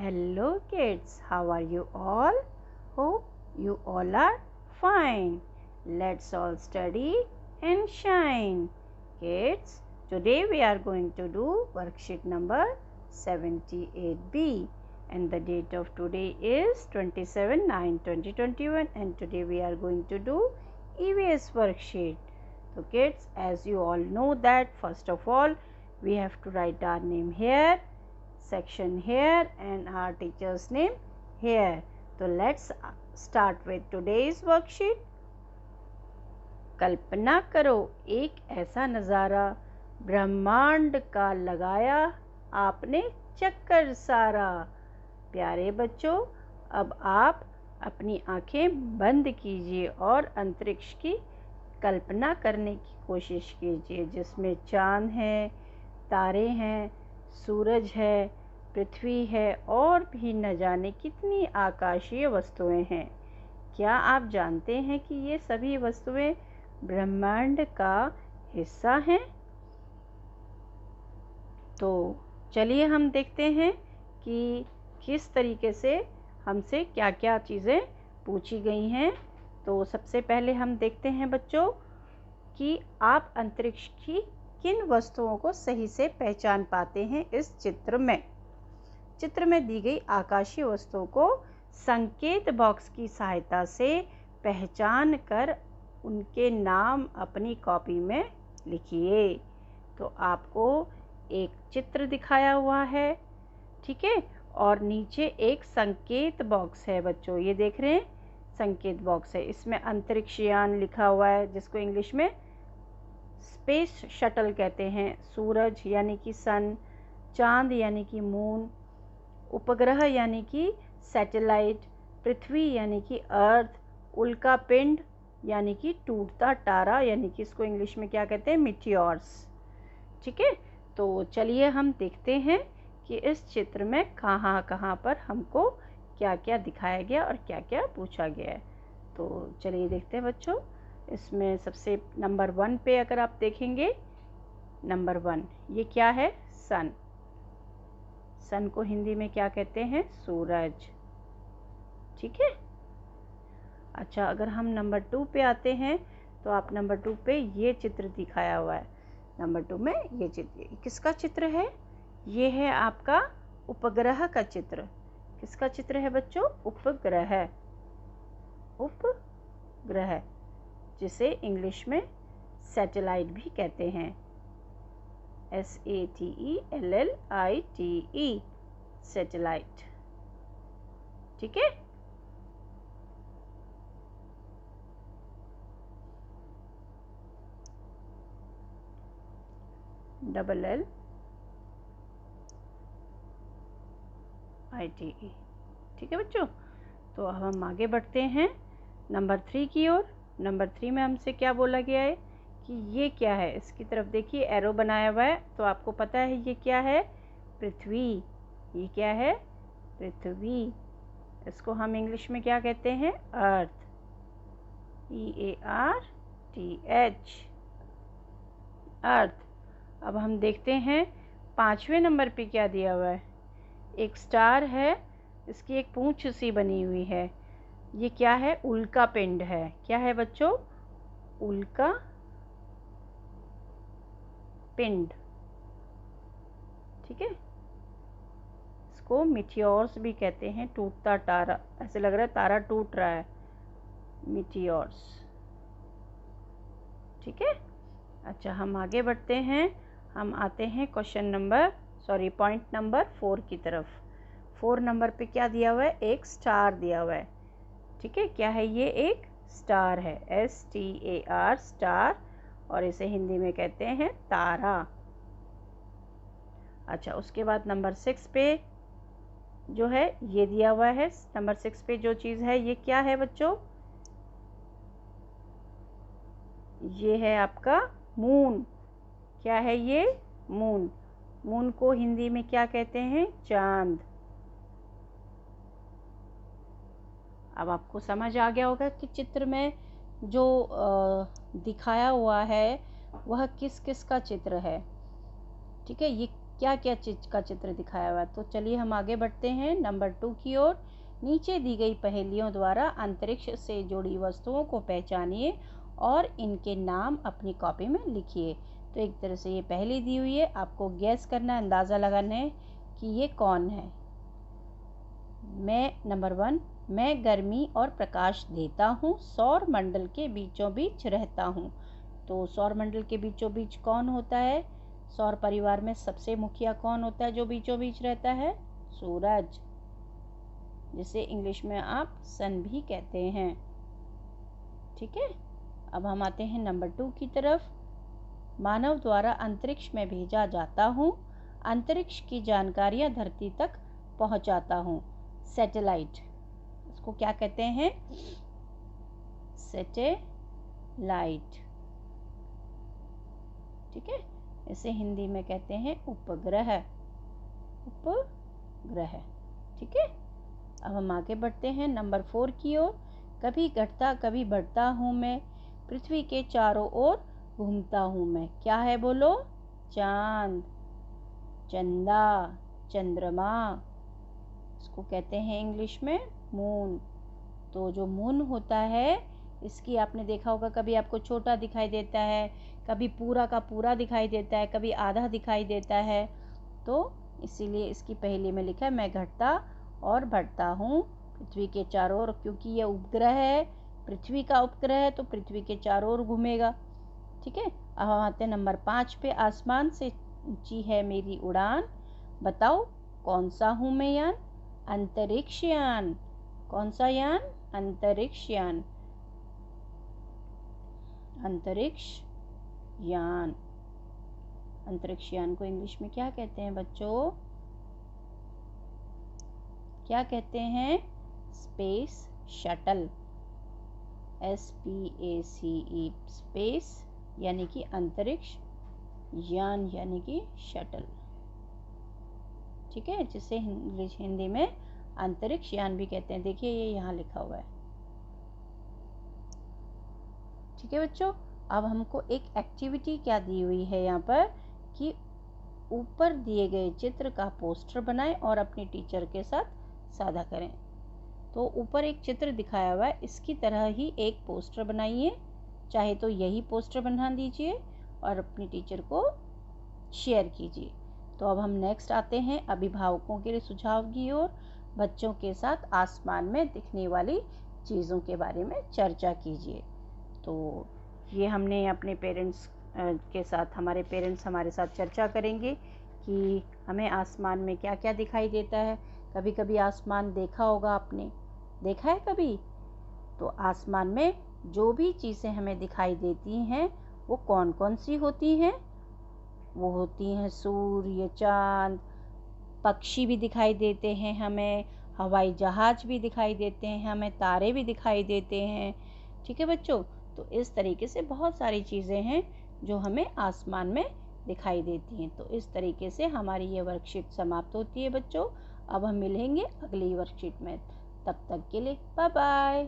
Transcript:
Hello kids, how are you all? Hope you all are fine. Let's all study and shine. Kids, today we are going to do worksheet number 78B and the date of today is 27/9/2021 and today we are going to do EVS worksheet. So kids, as you all know that first of all we have to write our name here, section here and our teacher's name here. So let's start with today's worksheet. कल्पना करो एक ऐसा नज़ारा, ब्रह्मांड का लगाया आपने चक्कर सारा। प्यारे बच्चों, अब आप अपनी आंखें बंद कीजिए और अंतरिक्ष की कल्पना करने की कोशिश कीजिए, जिसमें चाँद है, तारे हैं, सूरज है, पृथ्वी है और भी न जाने कितनी आकाशीय वस्तुएं हैं। क्या आप जानते हैं कि ये सभी वस्तुएं ब्रह्मांड का हिस्सा हैं? तो चलिए हम देखते हैं कि किस तरीके से हमसे क्या क्या चीज़ें पूछी गई हैं। तो सबसे पहले हम देखते हैं बच्चों कि आप अंतरिक्ष की किन वस्तुओं को सही से पहचान पाते हैं। इस चित्र में दी गई आकाशीय वस्तुओं को संकेत बॉक्स की सहायता से पहचान कर उनके नाम अपनी कॉपी में लिखिए। तो आपको एक चित्र दिखाया हुआ है, ठीक है, और नीचे एक संकेत बॉक्स है बच्चों, ये देख रहे हैं संकेत बॉक्स है। इसमें अंतरिक्ष यान लिखा हुआ है जिसको इंग्लिश में स्पेस शटल कहते हैं, सूरज यानी कि सन, चांद यानी कि मून, उपग्रह यानी कि सैटेलाइट, पृथ्वी यानी कि अर्थ, उल्का पिंड यानी कि टूटता तारा यानी कि इसको इंग्लिश में क्या कहते हैं, मीटियोर्स। ठीक है, तो चलिए हम देखते हैं कि इस चित्र में कहाँ कहाँ पर हमको क्या क्या दिखाया गया और क्या क्या पूछा गया है। तो चलिए देखते हैं बच्चों। इसमें सबसे नंबर 1 पे अगर आप देखेंगे, नंबर 1 ये क्या है, सन। सन को हिंदी में क्या कहते हैं, सूरज। ठीक है। अच्छा, अगर हम नंबर 2 पे आते हैं तो आप नंबर 2 पे ये चित्र दिखाया हुआ है। नंबर 2 में ये चित्र किसका चित्र है, ये है आपका उपग्रह का चित्र। किसका चित्र है बच्चों, उपग्रह। उपग्रह जिसे इंग्लिश में सैटेलाइट भी कहते हैं, SATELLITE, सैटेलाइट। ठीक है। LLITE। ठीक है बच्चों। तो अब हम आगे बढ़ते हैं नंबर 3 की ओर। नंबर 3 में हमसे क्या बोला गया है कि ये क्या है। इसकी तरफ देखिए, एरो बनाया हुआ है, तो आपको पता है ये क्या है, पृथ्वी। ये क्या है, पृथ्वी। इसको हम इंग्लिश में क्या कहते हैं, अर्थ, EARTH, अर्थ। अब हम देखते हैं 5वें नंबर पे क्या दिया हुआ है, एक स्टार है, इसकी एक पूंछ सी बनी हुई है। ये क्या है, उल्का पिंड है। क्या है बच्चों, उल्का पिंड। ठीक है, इसको मीटियोर्स भी कहते हैं, टूटता तारा। ऐसे लग रहा है तारा टूट रहा है, मीटियोर्स। ठीक है। अच्छा, हम आगे बढ़ते हैं। हम आते हैं पॉइंट नंबर 4 की तरफ। 4 नंबर पे क्या दिया हुआ है, एक स्टार दिया हुआ है। ठीक है, क्या है ये, एक स्टार है, STAR, स्टार, और इसे हिंदी में कहते हैं तारा। अच्छा, उसके बाद नंबर 6 पे जो है ये दिया हुआ है। नंबर 6 पे जो चीज़ है ये क्या है बच्चों, ये है आपका मून। क्या है ये, मून। मून को हिंदी में क्या कहते हैं, चांद। अब आपको समझ आ गया होगा कि चित्र में जो दिखाया हुआ है वह किस किस का चित्र है। ठीक है, ये क्या क्या चीज़ का चित्र दिखाया हुआ है। तो चलिए हम आगे बढ़ते हैं नंबर 2 की ओर। नीचे दी गई पहेलियों द्वारा अंतरिक्ष से जुड़ी वस्तुओं को पहचानिए और इनके नाम अपनी कॉपी में लिखिए। तो एक तरह से ये पहेली दी हुई है, आपको गैस करना है, अंदाज़ा लगाना है कि ये कौन है। नंबर 1, मैं गर्मी और प्रकाश देता हूँ, सौर मंडल के बीचों बीच रहता हूँ। तो सौर मंडल के बीचों बीच कौन होता है? सौर परिवार में सबसे मुखिया कौन होता है जो बीचों बीच रहता है? सूरज, जिसे इंग्लिश में आप सन भी कहते हैं। ठीक है, अब हम आते हैं नंबर 2 की तरफ। मानव द्वारा अंतरिक्ष में भेजा जाता हूँ, अंतरिक्ष की जानकारियाँ धरती तक पहुँचाता हूँ। सैटेलाइट, इसको क्या कहते हैं? सैटेलाइट। ठीक है, इसे हिंदी में कहते हैं उपग्रह। उपग्रह। ठीक है, अब हम आगे बढ़ते हैं नंबर 4 की ओर। कभी घटता कभी बढ़ता हूँ मैं, पृथ्वी के चारों ओर घूमता हूँ मैं। क्या है बोलो? चांद, चंदा, चंद्रमा, इसको कहते हैं इंग्लिश में मून। तो जो मून होता है, इसकी आपने देखा होगा, कभी आपको छोटा दिखाई देता है, कभी पूरा का पूरा दिखाई देता है, कभी आधा दिखाई देता है। तो इसीलिए इसकी पहेली में लिखा है मैं घटता और बढ़ता हूँ पृथ्वी के चारों ओर। क्योंकि यह उपग्रह है, पृथ्वी का उपग्रह है, तो पृथ्वी के चारों ओर घूमेगा। ठीक है, अब हम आते हैं नंबर 5 पे। आसमान से ऊंची है मेरी उड़ान, बताओ कौन सा हूँ मैं यान? अंतरिक्ष यान। कौन सा यान? अंतरिक्ष यान। अंतरिक्ष यान। अंतरिक्ष यान को इंग्लिश में क्या कहते हैं बच्चों? क्या कहते हैं? Space shuttle. SPACE, स्पेस यानी कि अंतरिक्ष, यान यानी कि शटल। ठीक है, जिसे इंग्लिश हिंदी में अंतरिक्ष यान भी कहते हैं। देखिए ये यहाँ लिखा हुआ है। ठीक है बच्चों, अब हमको एक एक्टिविटी क्या दी हुई है यहाँ पर कि ऊपर दिए गए चित्र का पोस्टर बनाएं और अपने टीचर के साथ साझा करें। तो ऊपर एक चित्र दिखाया हुआ है, इसकी तरह ही एक पोस्टर बनाइए, चाहे तो यही पोस्टर बना दीजिए और अपने टीचर को शेयर कीजिए। तो अब हम नेक्स्ट आते हैं अभिभावकों के लिए सुझाव की ओर। बच्चों के साथ आसमान में दिखने वाली चीज़ों के बारे में चर्चा कीजिए। तो ये हमने अपने पेरेंट्स के साथ, हमारे पेरेंट्स हमारे साथ चर्चा करेंगे कि हमें आसमान में क्या क्या दिखाई देता है। कभी कभी आसमान देखा होगा आपने, देखा है कभी? तो आसमान में जो भी चीज़ें हमें दिखाई देती हैं वो कौन कौन सी होती हैं? वो होती हैं सूर्य, चांद, पक्षी भी दिखाई देते हैं हमें, हवाई जहाज भी दिखाई देते हैं हमें, तारे भी दिखाई देते हैं। ठीक है बच्चों, तो इस तरीके से बहुत सारी चीज़ें हैं जो हमें आसमान में दिखाई देती हैं। तो इस तरीके से हमारी ये वर्कशीट समाप्त होती है बच्चों। अब हम मिलेंगे अगली वर्कशीट में, तब तक के लिए बाय बाय।